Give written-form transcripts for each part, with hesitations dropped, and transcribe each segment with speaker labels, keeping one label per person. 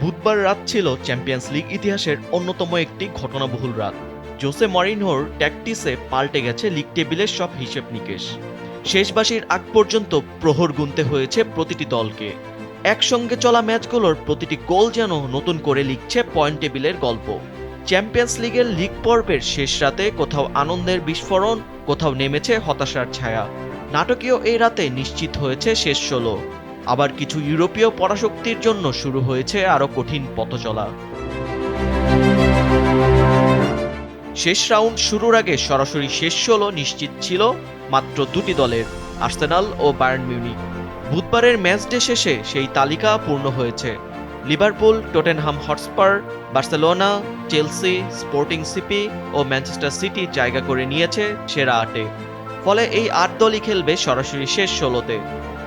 Speaker 1: বুধবার রাত ছিল চ্যাম্পিয়ন্স লিগ ইতিহাসের অন্যতম একটি ঘটনাবহুল রাত। জোসে মরিনহোর ট্যাকটিসে পাল্টে গেছে লিগ টেবিলের সব হিসেব নিকেশ। শেষ বাঁশির আগ পর্যন্ত প্রহর গুনতে হয়েছে প্রতিটি দলকে। একসঙ্গে চলা ম্যাচগুলোর প্রতিটি গোল যেন নতুন করে লিখছে পয়েন্ট টেবিলের গল্প। চ্যাম্পিয়ন্স লিগের লিগ পর্বের শেষ রাতে কোথাও আনন্দের বিস্ফোরণ, কোথাও নেমেছে হতাশার ছায়া। নাটকীয় এই রাতে নিশ্চিত হয়েছে শেষ ১৬। আবার কিছু ইউরোপীয় পরাশক্তির জন্য শুরু হয়েছে আরও কঠিন পথচলা। শেষ রাউন্ড শুরুর আগে সরাসরি শেষ ১৬ নিশ্চিত ছিল মাত্র দুটি দলের, আর্সেনাল ও বায়ার্ন মিউনিখ। বুধবারের ম্যাচ ডে শেষে সেই তালিকা পূর্ণ হয়েছে। Liverpool, Tottenham Hotspur, Barcelona, Chelsea, Sporting CP ও ম্যানচেস্টার সিটি জায়গা করে নিয়েছে সেরা ৮-এ। ফলে এই ৮ দলই খেলবে সরাসরি শেষ ১৬-তে।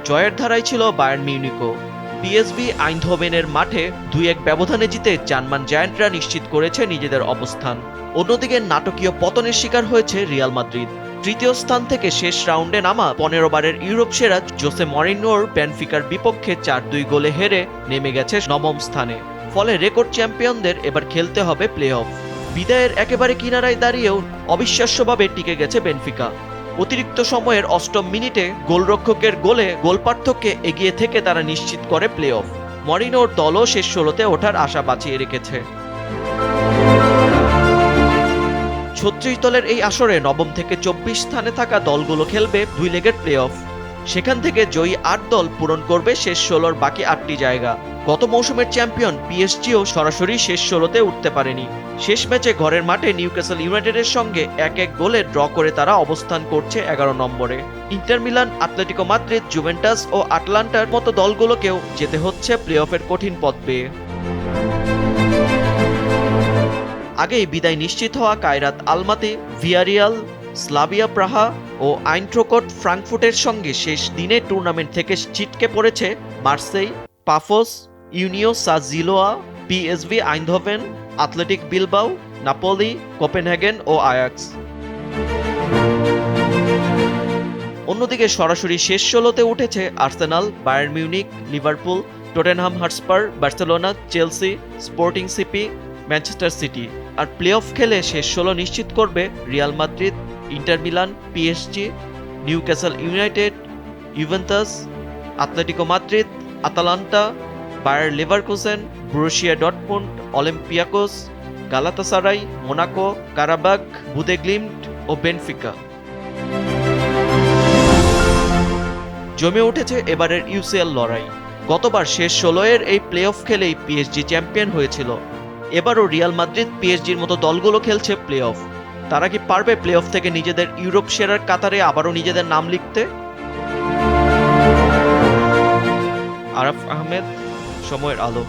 Speaker 1: জয়ের ধারায় ছিল বায়ার্ন মিউনিখও। পিএসভি আইন্ধহোভেনের মাঠে ২-১ ব্যবধানে জিতে জার্মান জায়ান্টরা নিশ্চিত করেছে নিজেদের অবস্থান। অন্যদিকে নাটকীয় পতনের শিকার হয়েছে রিয়াল মাদ্রিদ। তৃতীয় স্থান থেকে শেষ রাউন্ডে নামা ১৫ বারের ইউরোপ সেরা জোসে মরিনহোর বেনফিকার বিপক্ষে ৪-২ গোলে হেরে নেমে গেছে নবম স্থানে। ফলে রেকর্ড চ্যাম্পিয়নদের এবার খেলতে হবে প্লে অফ। বিদায়ের একেবারে কিনারায় দাঁড়িয়েও অবিশ্বাস্যভাবে টিকে গেছে বেনফিকা। অতিরিক্ত সময়ের ৮ম মিনিটে গোলরক্ষকের গোলে গোল পার্থক্যে এগিয়ে থেকে তারা নিশ্চিত করে প্লে অফ। মরিনহোর দলও শেষ ১৬-তে ওঠার আশা বাঁচিয়ে রেখেছে। ৩৬ দলের এই আসরে নবম থেকে ২৪ স্থানে থাকা দলগুলো খেলবে ২ লেগের প্লে অফ। সেখান থেকে জয়ী ৮ দল পূরণ করবে শেষ ১৬-র বাকি ৮টি জায়গা। গত মৌসুমের চ্যাম্পিয়ন পিএসজিও সরাসরি শেষ ১৬-তে উঠতে পারেনি। শেষ ম্যাচে ঘরের মাঠে নিউক্যাসল ইউনাইটেডের সঙ্গে ১-১ গোলে ড্র করে তারা অবস্থান করছে ১১ নম্বরে। Inter Milan, Atletico Madrid, Juventus ও আটলান্টার মতো দলগুলোকেও যেতে হচ্ছে প্লে অফের কঠিন পথ বেয়ে। আগেই বিদায় নিশ্চিত হওয়া Kairat Almaty, Villarreal, Slavia Praha ও আইনট্রাখট ফ্রাঙ্কফুর্টের সঙ্গে শেষ দিনে টুর্নামেন্ট থেকে ছিটকে পড়েছে মার্সেই, পাফোস, ইউনিও সাজিলোয়া, PSV Eindhoven, Athletic Bilbao, Napoli, Copenhagen ও আয়াক্স। অন্যদিকে সরাসরি শেষ ১৬-তে উঠেছে Arsenal, Bayern Munich, Liverpool, Tottenham Hotspur, Barcelona, Chelsea, Sporting CP, Manchester City. আর প্লে অফ খেলে শেষ ১৬ নিশ্চিত করবে Real Madrid, Inter Milan, PSG, Newcastle United, Juventus, Atletico Madrid, Atalanta, Bayer Leverkusen, Borussia Dortmund, Olympiacos, গালাতাসারাই, Monaco, Qarabag, বুদেগ্লিম্ট ও Benfica. জমে উঠেছে এবারের UCL লড়াই। গতবার শেষ ১৬-এর এই প্লে অফ খেলেই পিএসজি চ্যাম্পিয়ন হয়েছিল। এবারও রিয়াল মাদ্রিদ, পিএসজির মতো দলগুলো খেলছে প্লে অফ। তারা কি পারবে প্লে অফ থেকে নিজেদের ইউরোপ সেরার কাতারে আবারও নিজেদের নাম লিখতে? আরাফ আহমেদ, সময়ের আলো।